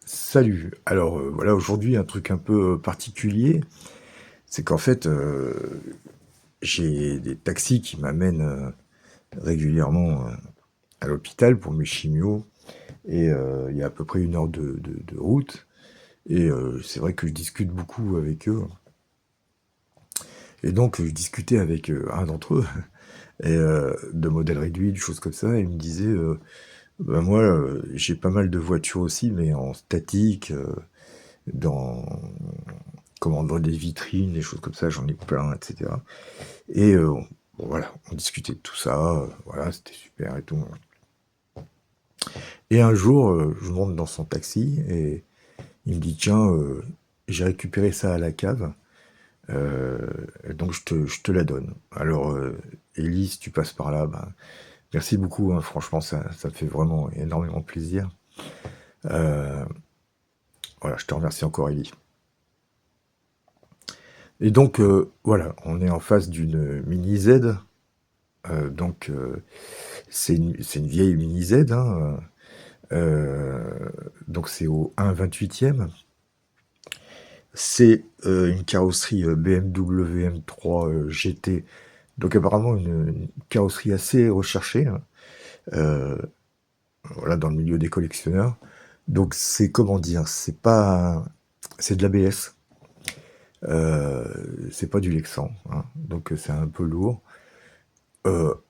Salut. Alors voilà, aujourd'hui un truc un peu particulier, c'est qu'en fait j'ai des taxis qui m'amènent régulièrement à l'hôpital pour mes chimios et il y a à peu près 1 heure de route et c'est vrai que je discute beaucoup avec eux et donc je discutais avec un d'entre eux et de modèles réduits, de choses comme ça et il me disait bah moi j'ai pas mal de voitures aussi mais en statique dans comment dans des vitrines, des choses comme ça, j'en ai plein, etc. Et bon, voilà, on discutait de tout ça, voilà, c'était super et tout. Et un jour, je monte dans son taxi et il me dit tiens, j'ai récupéré ça à la cave, euh, donc je te la donne. Alors, Ellie, si tu passes par là, ben, merci beaucoup, hein, franchement, ça me fait vraiment énormément plaisir. Euh, voilà, je te remercie encore, Ellie. Et donc, voilà, on est en face d'une mini Z. Donc, c'est une vieille mini Z, hein, donc c'est au 1,28e. C'est une carrosserie BMW M3 GT. Donc apparemment une carrosserie assez recherchée, hein, euh, voilà, dans le milieu des collectionneurs. Donc c'est comment dire, c'est pas, c'est de l'ABS, euh, c'est pas du Lexan, hein, donc c'est un peu lourd.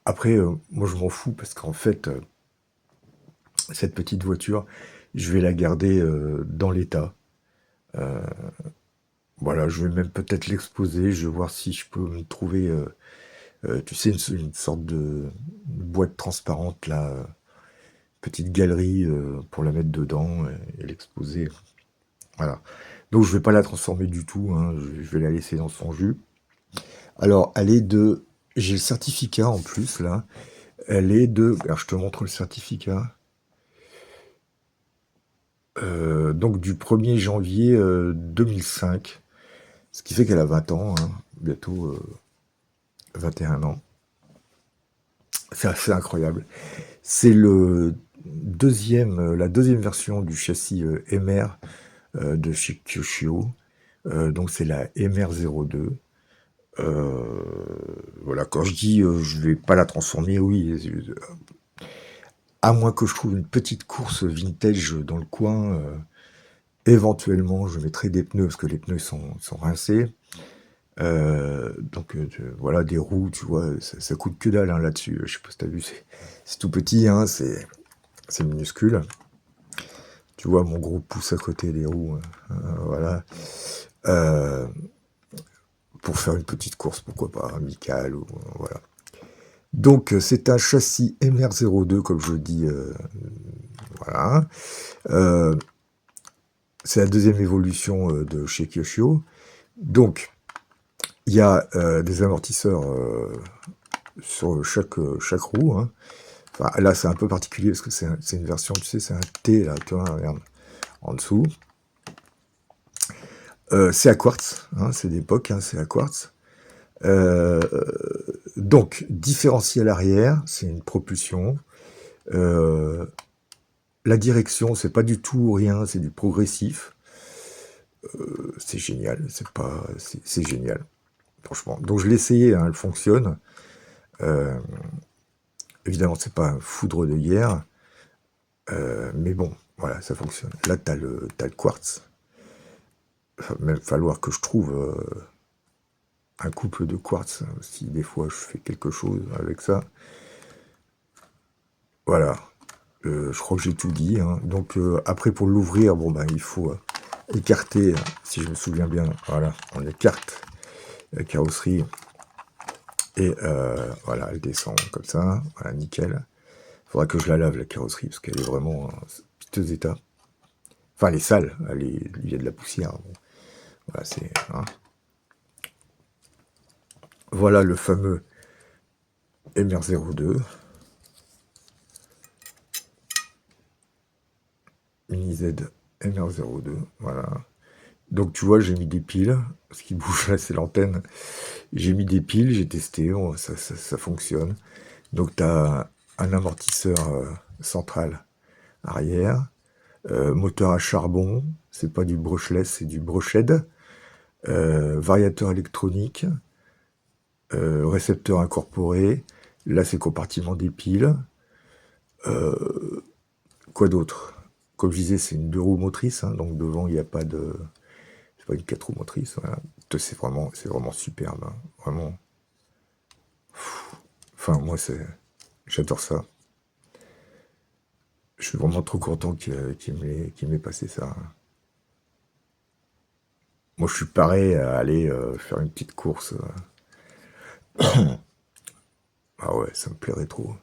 Après, moi je m'en fous parce qu'en fait, cette petite voiture, je vais la garder dans l'état. Euh, voilà, je vais même peut-être l'exposer, je vais voir si je peux me trouver, tu sais, une sorte de boîte transparente, là, petite galerie pour la mettre dedans et l'exposer. Voilà. Donc je vais pas la transformer du tout, hein, je vais la laisser dans son jus. Alors, elle est de... J'ai le certificat en plus, là. Elle est de... Alors, je te montre le certificat. Donc du 1er janvier 2005. Ce qui fait qu'elle a 20 ans, hein, bientôt 21 ans. C'est assez incroyable. C'est la deuxième version du châssis MR de chez Kyosho. Donc c'est la MR02. Euh, voilà, quand je dis je vais pas la transformer, oui, à moins que je trouve une petite course vintage dans le coin, éventuellement je mettrai des pneus parce que les pneus sont rincés. Donc voilà, des roues, tu vois, ça coûte que dalle hein, là-dessus. Je sais pas si t'as vu, c'est tout petit, hein, c'est minuscule. Tu vois mon gros pouce à côté des roues, voilà. Euh, pour faire une petite course, pourquoi pas, amicale, ou voilà. Donc c'est un châssis MR02, comme je dis, voilà. Euh, c'est la deuxième évolution de chez Kyosho. Donc il y a des amortisseurs sur chaque roue, hein. Enfin, là, c'est un peu particulier parce que c'est une version, tu sais, c'est un T, là, tu vois, regarde, en dessous. C'est à quartz, hein, c'est d'époque, hein, c'est à quartz. Euh, donc, différentiel arrière, c'est une propulsion. Euh, la direction, c'est pas du tout rien, c'est du progressif. C'est génial, c'est génial, franchement. Donc, je l'ai essayé, hein, elle fonctionne. Euh, évidemment, c'est pas un foudre de guerre, mais bon, voilà, ça fonctionne. Là, t'as le quartz. Il va même falloir que je trouve un couple de quartz, hein, si des fois je fais quelque chose avec ça. Voilà. Je crois que j'ai tout dit, hein. Donc après pour l'ouvrir, bon ben il faut écarter, si je me souviens bien, voilà, on écarte la carrosserie et voilà, elle descend comme ça, voilà, nickel. Il faudra que je la lave la carrosserie parce qu'elle est vraiment en piteux état. Enfin, elle est sale, il y a de la poussière. Bon. Voilà, c'est. Hein. Voilà le fameux MR02. Mini Z MR02, voilà. Donc tu vois, j'ai mis des piles. Ce qui bouge là, c'est l'antenne. J'ai mis des piles, j'ai testé, ça fonctionne. Donc tu as un amortisseur central arrière. moteur à charbon, c'est pas du brushless, c'est du brushed, variateur électronique, récepteur incorporé, là c'est compartiment des piles, quoi d'autre? Comme je disais, c'est une 2 roues motrices, hein, donc devant il n'y a pas de... C'est pas une 4 roues motrices, voilà. C'est vraiment superbe, hein, vraiment. Enfin, moi, j'adore ça. Je suis vraiment trop content qu'il m'ait passé ça. Moi, je suis paré à aller faire une petite course. Ah ouais, ça me plairait trop.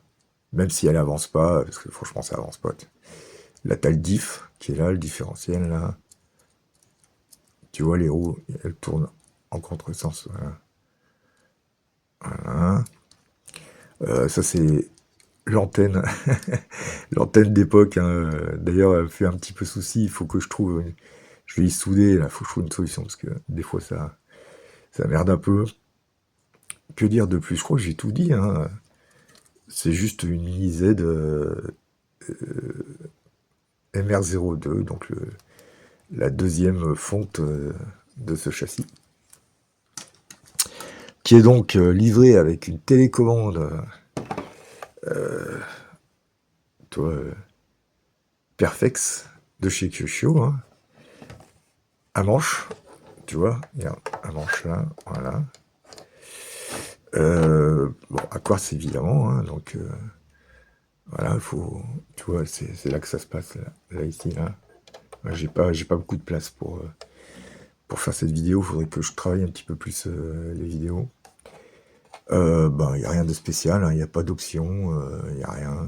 Même si elle avance pas, parce que franchement, ça avance pas. Là, t'as le diff qui est là, le différentiel, là. Tu vois, les roues, elles tournent en contresens. Voilà. Voilà. Ça, c'est l'antenne. L'antenne d'époque, hein. D'ailleurs, elle fait un petit peu souci. Il faut que je trouve... Je vais y souder, là. Il faut que je trouve une solution, parce que des fois, ça merde un peu. Que dire de plus? Je crois que j'ai tout dit, hein. C'est juste une mini Z MR02, donc la deuxième fonte de ce châssis, qui est donc livré avec une télécommande toi, Perfex de chez Kyosho, hein, à manche, tu vois, il y a un manche là, voilà. Bon, à quartz évidemment, hein, donc voilà, tu vois, c'est là que ça se passe, là ici, là. J'ai pas beaucoup de place pour faire cette vidéo, il faudrait que je travaille un petit peu plus les vidéos. Ben, il n'y a rien de spécial, il n'y a pas d'option, il n'y a rien.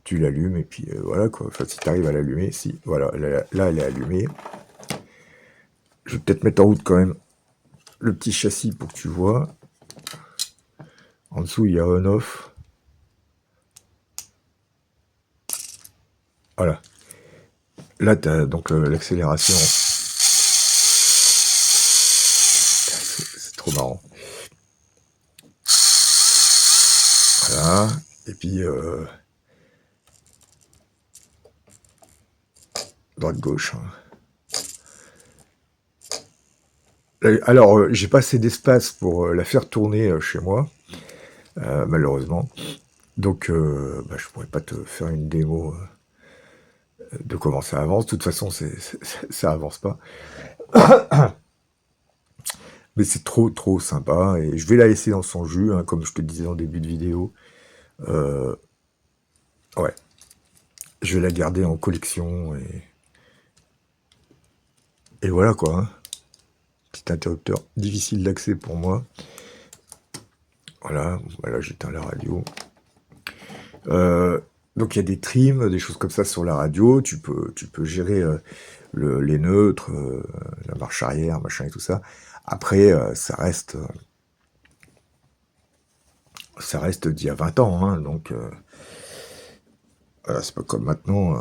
Tu l'allumes et puis voilà quoi. Enfin, si tu arrives à l'allumer, si, voilà, là elle est allumée. Je vais peut-être mettre en route quand même le petit châssis pour que tu vois. En dessous, il y a on-off. Voilà. Là, tu as donc l'accélération. C'est trop marrant. Voilà. Et puis, droite-gauche. Alors, j'ai pas assez d'espace pour la faire tourner chez moi, malheureusement. Donc, bah, je pourrais pas te faire une démo de comment ça avance. De toute façon, ça avance pas. Mais c'est trop, trop sympa. Et je vais la laisser dans son jus, hein, comme je te disais en début de vidéo. Ouais. Je vais la garder en collection. Et voilà, quoi. Hein. Petit interrupteur difficile d'accès pour moi. Voilà. Voilà, j'éteins la radio. Donc il y a des trims, des choses comme ça sur la radio. Tu peux gérer les neutres, la marche arrière, machin et tout ça. Après, ça reste d'il y a 20 ans, hein, donc voilà, c'est pas comme maintenant,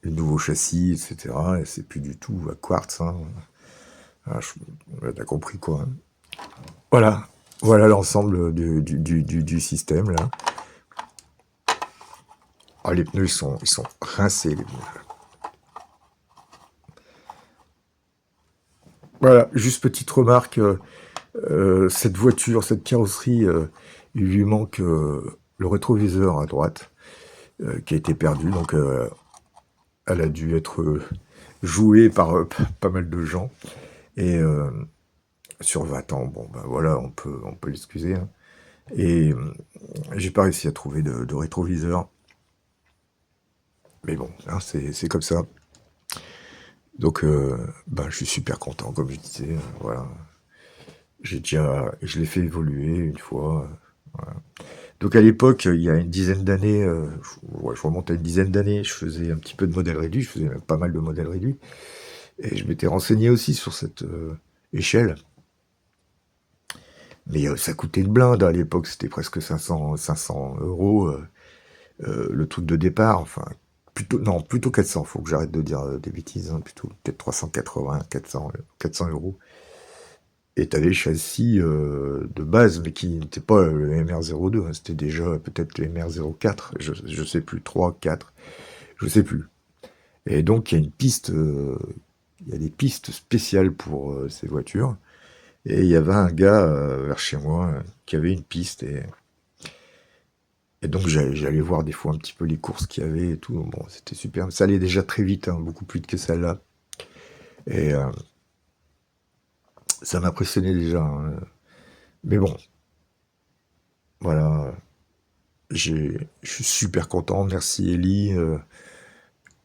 les nouveaux châssis, etc. Et c'est plus du tout à quartz. Hein. Voilà, t'as compris quoi. Hein. Voilà, voilà l'ensemble du système là. Ah, les pneus ils sont rincés les pneus. Voilà, juste petite remarque, cette voiture, cette carrosserie, il lui manque le rétroviseur à droite qui a été perdu, donc elle a dû être jouée par pas mal de gens. Et sur 20 ans, bon ben voilà, on peut l'excuser. Hein. Et j'ai pas réussi à trouver de rétroviseur. Mais bon, hein, c'est comme ça. Donc ben, je suis super content, comme je disais. Voilà. Je l'ai fait évoluer une fois. Voilà. Donc à l'époque, il y a une dizaine d'années, je remonte à une dizaine d'années, je faisais un petit peu de modèle réduit, je faisais même pas mal de modèles réduits. Et je m'étais renseigné aussi sur cette échelle. Mais ça coûtait une blinde à l'époque, c'était presque 500 euros le truc de départ. Enfin, plutôt 400, faut que j'arrête de dire des bêtises, hein, plutôt peut-être 380, 400 euros. Et t'avais le châssis de base, mais qui n'était pas le MR02, c'était déjà peut-être le MR04, je sais plus, 3, 4, je sais plus. Et donc, il y a des pistes spéciales pour ces voitures. Et il y avait un gars vers chez moi qui avait une piste. Et donc, j'allais voir des fois un petit peu les courses qu'il y avait et tout. Bon, c'était super. Ça allait déjà très vite, hein, beaucoup plus vite que celle-là. Et ça m'impressionnait déjà, hein. Mais bon, voilà. Je suis super content. Merci Ellie.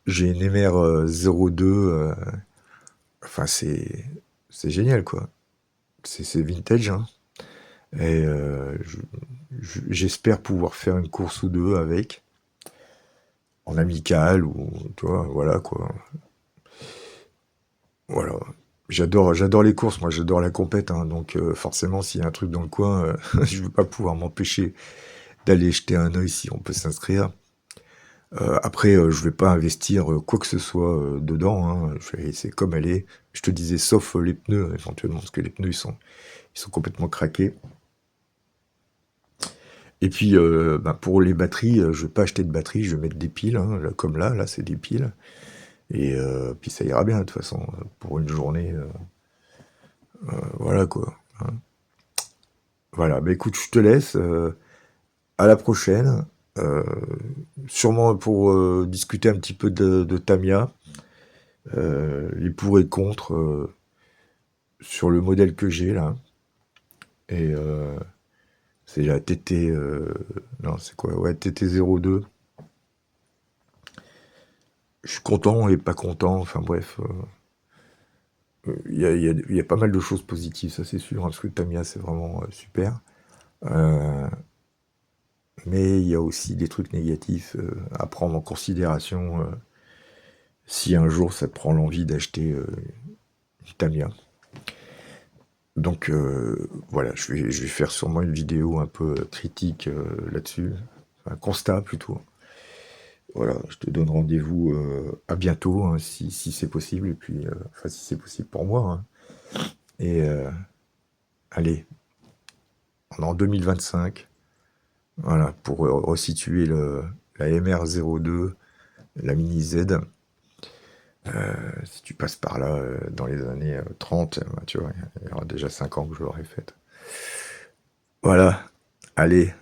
J'ai une MR 02. Enfin, c'est génial, quoi. C'est vintage, hein. Et j'espère pouvoir faire une course ou deux avec, en amical ou, tu vois, voilà, quoi. Voilà. J'adore les courses, moi, j'adore la compète, hein, donc forcément, s'il y a un truc dans le coin, je veux pas pouvoir m'empêcher d'aller jeter un œil si on peut s'inscrire. Après, je vais pas investir quoi que ce soit dedans, hein. Je vais laisser comme elle est. Je te disais, sauf les pneus, éventuellement, parce que les pneus, ils sont complètement craqués. Et puis, bah, pour les batteries, je vais pas acheter de batterie, je vais mettre des piles, hein, comme là, c'est des piles. Et puis ça ira bien, de toute façon, pour une journée, voilà quoi, hein. Voilà, bah écoute, je te laisse, à la prochaine, euh, sûrement pour discuter un petit peu de Tamiya, les pour et contre sur le modèle que j'ai là. Et c'est la TT, non, c'est quoi? Ouais, TT02. Je suis content et pas content, enfin bref. Il y a pas mal de choses positives, ça c'est sûr, hein, parce que Tamiya c'est vraiment super. Euh, mais il y a aussi des trucs négatifs à prendre en considération si un jour ça te prend l'envie d'acheter une Tamiya. Donc voilà, je vais faire sûrement une vidéo un peu critique là-dessus, un constat plutôt. Voilà, je te donne rendez-vous à bientôt, hein, si c'est possible, et puis, enfin si c'est possible pour moi, hein. Et allez, en 2025, voilà, pour resituer la MR02, la Mini Z. Si tu passes par là dans les années 30, bah, tu vois, il y aura déjà 5 ans que je l'aurai faite. Voilà, allez,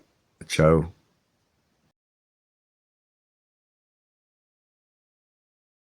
ciao.